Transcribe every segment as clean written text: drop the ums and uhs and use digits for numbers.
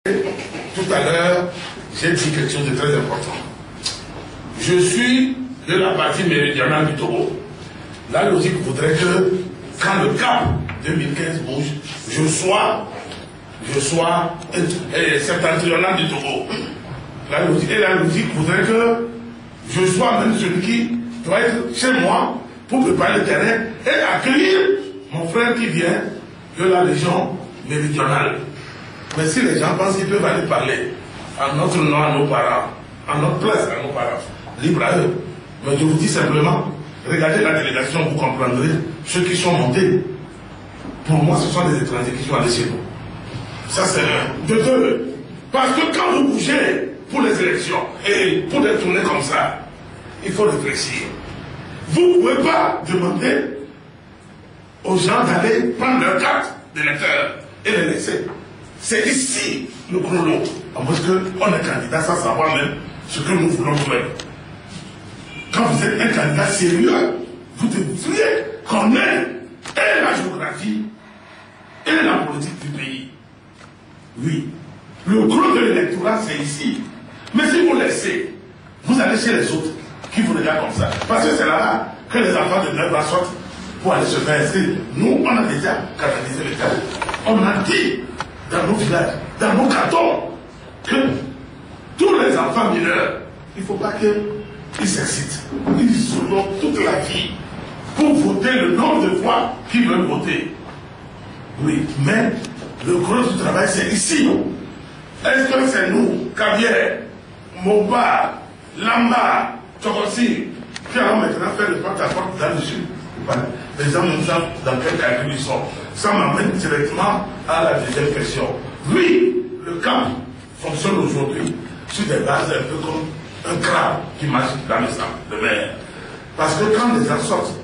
Tout à l'heure, j'ai dit quelque chose de très important. Je suis de la partie méridionale du Togo. La logique voudrait que, quand le cap 2015 bouge, je sois septentrional du Togo. La logique voudrait que je sois même celui qui doit être chez moi pour préparer le terrain et accueillir mon frère qui vient de la région méridionale. Mais si les gens pensent qu'ils peuvent aller parler en notre nom à nos parents, en notre place à nos parents, libre à eux. Mais je vous dis simplement, regardez la délégation, vous comprendrez ceux qui sont montés. Pour moi, ce sont des étrangers qui sont allés chez nous. Ça, c'est un. De deux, parce que quand vous bougez pour les élections et pour des tournées comme ça, il faut réfléchir. Vous ne pouvez pas demander aux gens d'aller prendre leur carte d'électeur et les laisser. C'est ici le chrono. Parce qu'on est candidat sans savoir même ce que nous voulons faire. Quand vous êtes un candidat sérieux, vous devriez connaître et la géographie et la politique du pays. Oui. Le gros de l'électorat, c'est ici. Mais si vous laissez, vous allez chez les autres qui vous regardent comme ça. Parce que c'est là-bas que les enfants de 9 ans sortent pour aller se faire inscrire. Nous, on a déjà canalisé le cas. On a dit dans nos villages, dans nos cantons, que tous les enfants mineurs, il ne faut pas qu'ils s'excitent. Ils se donnent toute la vie pour voter le nombre de fois qu'ils veulent voter. Oui, mais le gros du travail, c'est ici. Est-ce que c'est nous, Kabier, Moba, Lamba, Tchokossi, qui allons maintenant faire le porte-à-porte dans le sud? Les gens me savent dans quel calcul ils sont. Ça m'amène directement à la deuxième question. Oui, le camp fonctionne aujourd'hui sur des bases un peu comme un crabe qui marche dans le sang, le maire. Parce que quand les gens sortent,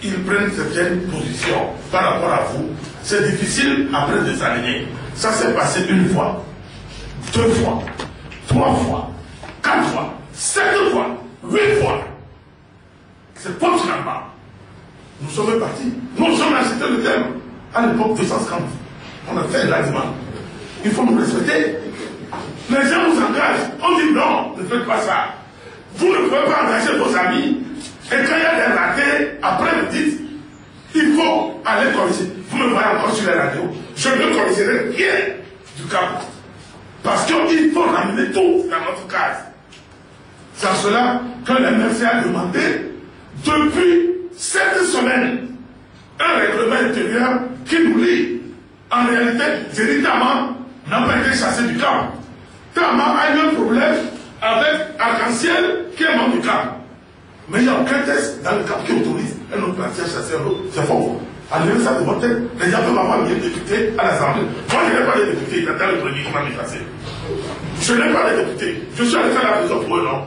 ils prennent certaines positions par rapport à vous. C'est difficile après de s'aligner. Ça s'est passé une fois, 2 fois, 3 fois, 4 fois, 7 fois, 8 fois. C'est pas finalement. Nous sommes partis. Nous sommes achetés le thème. À l'époque 250. On a fait l'aliment. Il faut nous respecter. Les gens nous engagent. On dit non, ne faites pas ça. Vous ne pouvez pas engager vos amis. Et quand il y a des ratés, après vous dites, il faut aller corriger. Vous me voyez encore sur la radio. Je ne corrigerai rien du cap. Parce qu'il faut ramener tout dans notre case. C'est à cela que l'MFC a demandé, depuis 7 semaines, un règlement intérieur qui nous lie. En réalité, Zéry Tama n'a pas été chassé du camp. Tama a eu un problème avec Arc-en-Ciel qui est membre du camp. Mais il n'y a aucun test dans le camp qui autorise un autre parti à chasser un autre. C'est faux. Enlevez ça de votre tête. Les gens peuvent avoir des députés à l'Assemblée. Moi, je n'ai pas de députés. Dans le premier, on m'a mis chasser. Je n'ai pas de députés. Je suis allé faire la prison pour eux, non?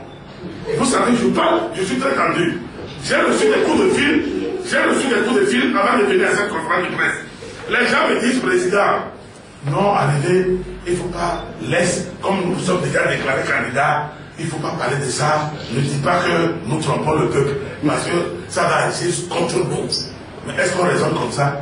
Vous savez, je parle, je suis très tendu. J'ai reçu des coups de fil avant de venir à cette conférence de presse. Les gens me disent, président, non, arrivé, il ne faut pas laisser, comme nous sommes déjà déclarés candidats, il ne faut pas parler de ça. Ne dis pas que nous trompons le peuple, parce que ça va agir contre nous. Mais est-ce qu'on raisonne comme ça?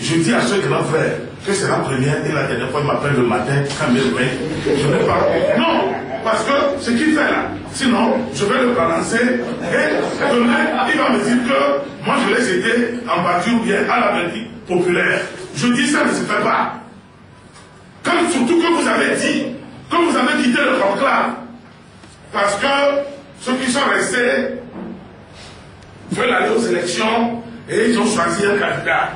Je dis à ce grand frère que c'est la première et la dernière fois il m'appelle le matin, quand il me réveille, je ne vais pas. Non, parce que ce qu'il fait là, sinon je vais le balancer et demain il va me dire que moi je l'ai jeté en voiture ou bien à la Belgique populaire. Je dis ça ne se fait pas. Quand surtout que vous avez dit que vous avez quitté le conclave, parce que ceux qui sont restés veulent aller aux élections et ils ont choisi un candidat.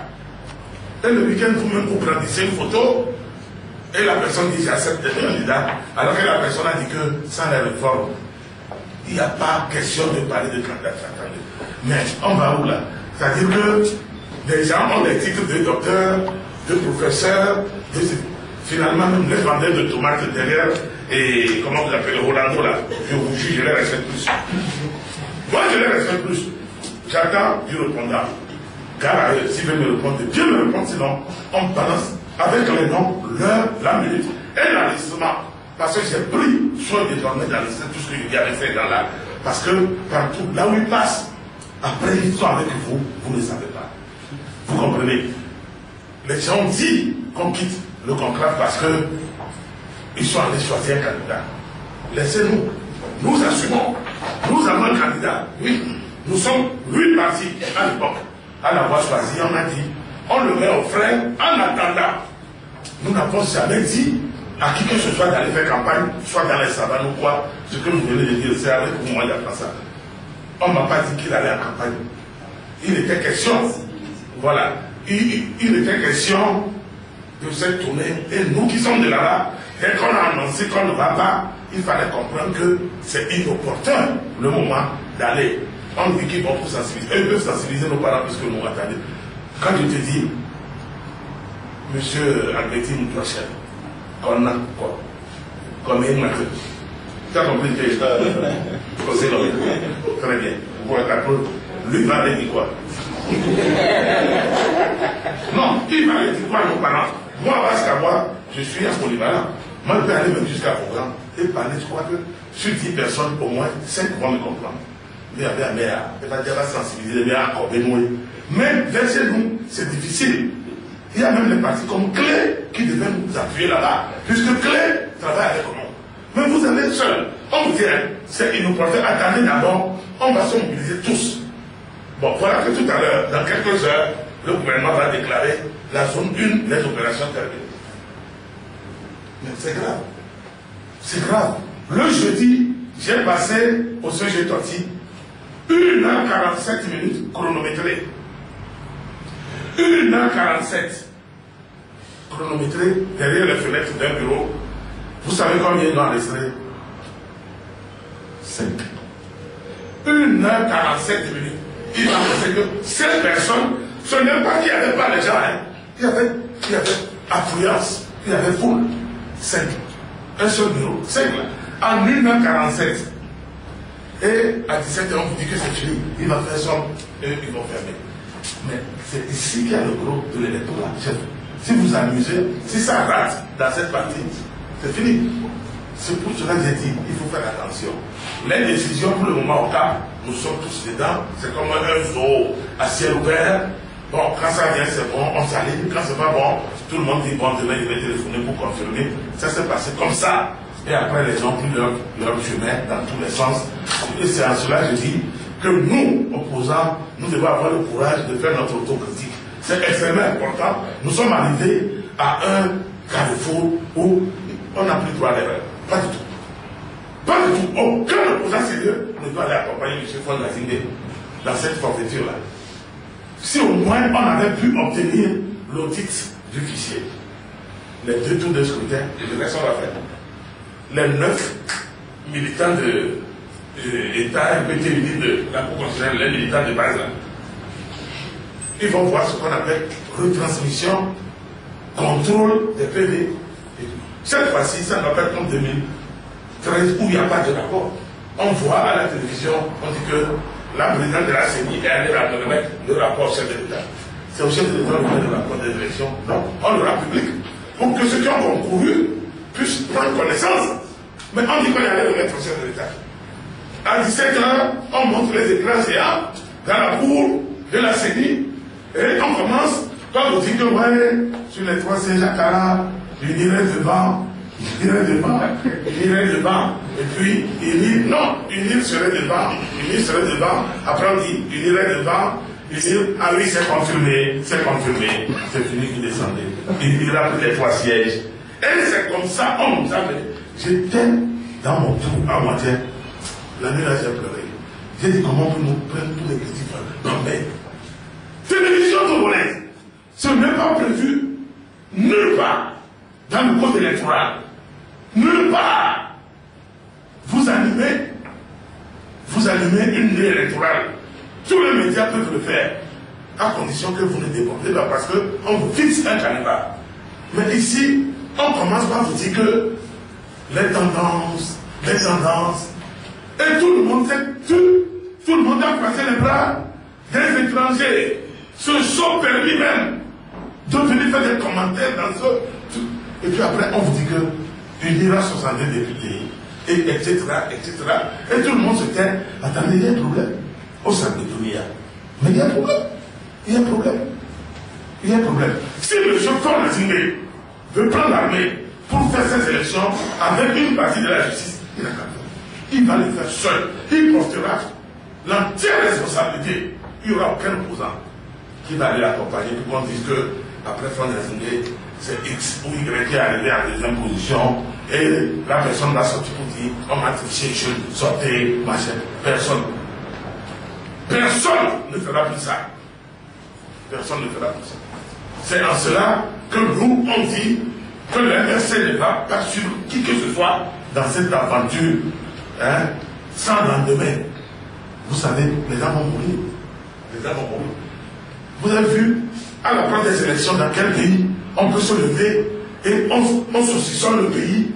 Et le week-end, vous-même, vous brandissez une photo et la personne dit j'accepte d'être candidat, alors que la personne a dit que sans les réformes, il n'y a pas question de parler de candidat. Mais on va où là? C'est-à-dire que les gens ont des titres de docteur, de professeur, finalement même les vendeurs de tomates derrière, et comment vous appelez, Rolando là, je vous jure, je les respecte plus. Moi je les respecte plus. J'attends du répondant. Car s'il veut me répondre, Dieu me répond, sinon on balance avec les noms, l'heure, la minute et l'enregistrement. Parce que j'ai pris soin désormais d'enregistrer tout ce que je avais fait dans là. Parce que partout, là où ils passent, après ils sont avec vous, vous ne savez pas. Vous comprenez? Les gens disent qu'on quitte le conclave parce que ils sont allés choisir un candidat. Laissez-nous. Nous assumons. Nous avons un candidat. Oui. Nous sommes 8 partis à l'époque. À l'avoir choisi, on a dit, on le met au frère en attendant. Nous n'avons jamais dit à qui que ce soit d'aller faire campagne, soit dans les savanes ou quoi. Ce que vous venez de dire, c'est avec moi, il n'y a pas ça. On ne m'a pas dit qu'il allait en campagne. Il était question, voilà, il était question de cette tournée. Et nous qui sommes de là-bas, dès qu'on a annoncé qu'on ne va pas, il fallait comprendre que c'est inopportun le moment d'aller. On dit qu'ils vont pour sensibiliser. Eux peuvent sensibiliser nos parents puisque nous attendons. Quand je te dis, monsieur Albertine Clochel, qu'on a quoi? Comme il m'a dit. Tu as compris que c'est nommé. Très bien. Vous pouvez t'appeler. Lui va aller dire quoi? Non, il va aller dire quoi à nos parents? Moi, parce qu'à moi, je suis un polyvalent. Moi, je peux aller même jusqu'à Fougan et parler. Je crois que sur 10 personnes, au moins 5 vont me comprendre. Mais il y avait un maire, il va dire la sensibiliser, mais encore bénoué. Mais vers chez nous, c'est difficile. Il y a même les partis comme Clé qui devaient nous appuyer là-bas, puisque Clé travaille avec nous. Mais vous allez seul. On vous dit, c'est inopportun. Attendez d'abord, on va se mobiliser tous. Bon, voilà que tout à l'heure, dans quelques heures, le gouvernement va déclarer la zone 1, les opérations terminées. Mais c'est grave. C'est grave. Le jeudi, j'ai passé au CG Toti 1h47 minutes chronométrées. 1h47 chronométrées derrière les fenêtres d'un bureau. Vous savez combien ils ont enregistré? 5. 1h47 minutes. Il a pensé que cette personne, ce n'est pas qu'il n'y avait pas les gens. Hein. Il y avait affluence, il y avait foule. 5. Un seul bureau. 5 là. En 1h47. Et à 17h, on vous dit que c'est fini. Il va faire son. Et ils vont fermer. Mais c'est ici qu'il y a le gros de l'électorat, chef. Si vous amusez, si ça rate dans cette partie, c'est fini. C'est pour cela que j'ai dit, il faut faire attention. Les décisions, pour le moment, au cas, nous sommes tous dedans. C'est comme un zoo à ciel ouvert. Bon, quand ça vient, c'est bon, on s'aligne. Quand c'est pas bon, tout le monde dit, bon, demain, il va téléphoner pour confirmer. Ça s'est passé comme ça. Et après, les gens ont pris leur chemin dans tous les sens. Et c'est en cela que je dis que nous, opposants, nous devons avoir le courage de faire notre autocritique. C'est extrêmement important. Nous sommes arrivés à un carrefour où on n'a plus droit d'erreur. Pas du tout. Pas du tout. Aucun opposant sérieux ne doit aller accompagner M. Fon Nazingé dans cette forfaiture-là. Si au moins on avait pu obtenir l'audit du fichier, les 2 tours de scrutin, le reste on l'a fait. Les 9 militants de l'État RPT de la Cour constitutionnelle, les militants de base là, ils vont voir ce qu'on appelle retransmission, contrôle des PV. Cette fois-ci, ça ne va pas être comme 2013 où il n'y a pas de rapport. On voit à la télévision, on dit que la présidente de la CENI est allée remettre le rapport au chef de l'État. C'est au chef de l'État de remettre le rapport des élections. Non, on le rend public. Pour que ceux qui ont concouru puissent prendre connaissance. Mais on dit qu'on allait remettre au chef de l'État. À 17h, on montre les écrans géants dans la cour de la CENI. Et on commence, quand on dit que ouais, sur les 3 sièges à Cara, il irait devant, il irait devant, il irait devant, et puis il non, il serait devant, il serait devant, après on dit, il irait devant, il dit, ah oui, c'est confirmé, c'est fini qu'il descendait. Il ira pour les 3 sièges. Et c'est comme ça, on nous a fait. J'étais dans mon trou à moitié, la nuit là j'ai pleuré. J'ai dit comment on peut nous prendre tous les critiques. Non mais, télévision togolaise, ce n'est pas prévu nulle part dans le code électoral. Nulle part. Vous animez une nuit électorale. Tous les médias peuvent le faire, à condition que vous ne débordez pas, parce qu'on vous fixe un canevas. Mais ici, on commence par vous dire que les tendances, et tout le monde a croisé les bras des étrangers. Se sont permis même de venir faire des commentaires dans ce... Et puis après, on vous dit que il y aura 62 députés, et etc. Et tout le monde se tait. Attendez, il y a un problème. Au sein de Dunia. Mais il y a un problème. Il y a un problème. Si le chef Fon Nazingé veut prendre l'armée, pour faire ces élections avec une partie de la justice, il n'a qu'à faire. Il va le faire seul. Il portera l'entière responsabilité. Il n'y aura aucun opposant qui va aller l'accompagner pour qu'on dise que, après Front National, c'est X ou Y qui est arrivé en deuxième position et la personne va sortir pour dire on m'a triché, je sortais, machin. Personne. Personne ne fera plus ça. Personne ne fera plus ça. C'est en cela que nous, on dit que l'MRC ne va pas suivre qui que ce soit dans cette aventure sans lendemain. Vous savez, les gens vont mourir. Les gens vont mourir. Vous avez vu, à la fin des élections, dans quel pays on peut se lever et on saucissonne le pays.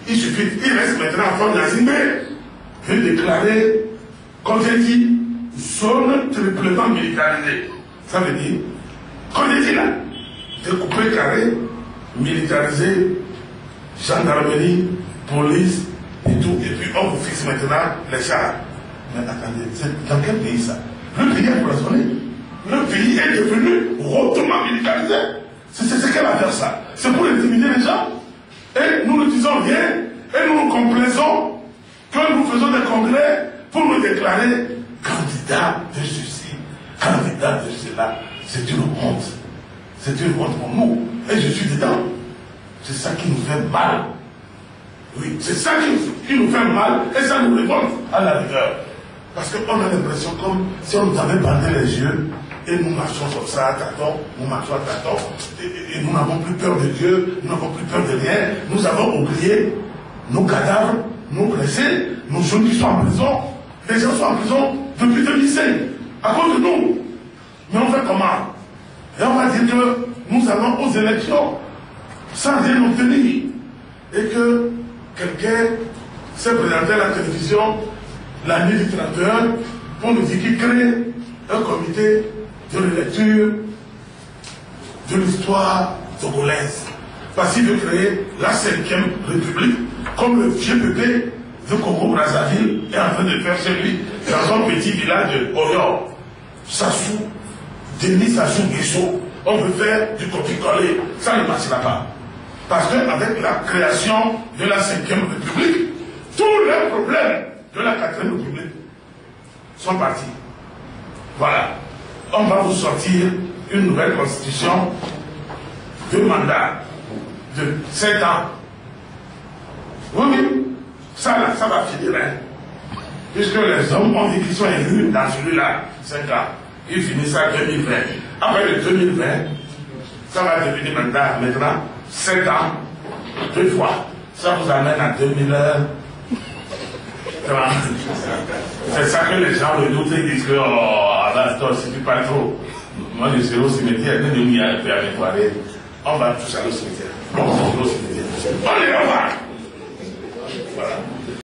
Il suffit, il reste maintenant en forme d'asile, mais veut déclarer, comme j'ai dit, zone triplement militarisée. Ça veut dire, comme j'ai dit là, découpé carré, militarisé, gendarmerie, police et tout, et puis on vous fixe maintenant les chars. Mais attendez, c'est dans quel pays ça? Le pays est empoisonné. Le pays est devenu hautement militarisé. C'est qu'elle va faire ça. C'est pour intimider les gens. Et nous ne disons rien. Et nous nous complaisons que nous faisons des congrès pour nous déclarer candidat de ceci, candidat de cela. C'est une honte. C'est une honte pour nous. Et je suis dedans. C'est ça qui nous fait mal. Oui, c'est ça qui nous fait mal. Et ça nous révolte à la rigueur. Parce qu'on a l'impression comme si on nous avait bandé les yeux et nous marchons comme ça à tâtons, nous marchons à tâtons, et nous n'avons plus peur de Dieu, nous n'avons plus peur de rien. Nous avons oublié nos cadavres, nos blessés, nos jeunes qui sont en prison. Les gens sont en prison depuis 2005 à cause de nous. Mais on fait comment? Et on va dire que nous allons aux élections sans rien obtenir. Et que quelqu'un s'est présenté à la télévision la nuit du 31 pour nous dire qu'il crée un comité de relecture de l'histoire togolaise. Parce qu'il veut créer la 5e République, comme le vieux pépé de Congo-Brazzaville est en train de faire chez lui, dans son petit village de Oyo, Sassou, Denis Sassou Nguesso. On veut faire du copier-coller. Ça ne marchera pas. Parce qu'avec la création de la 5e République, tous les problèmes de la 4e République sont partis. Voilà. On va vous sortir une nouvelle constitution de mandat de 7 ans. Oui, oui. Ça, là, ça va finir, hein. Puisque les hommes ont dit qu'ils sont élus dans celui-là, 5 ans. Ils finissent en 2020. Après le 2020, ça va devenir mandat maintenant 7 ans, 2 fois. Ça vous amène à 2000 C'est ça que les gens redoutent et disent que, oh, là, ça ne suffit pas trop. Moi, je serai au cimetière, on va tous aller au cimetière. On va au cimetière. Allez, on va. Voilà.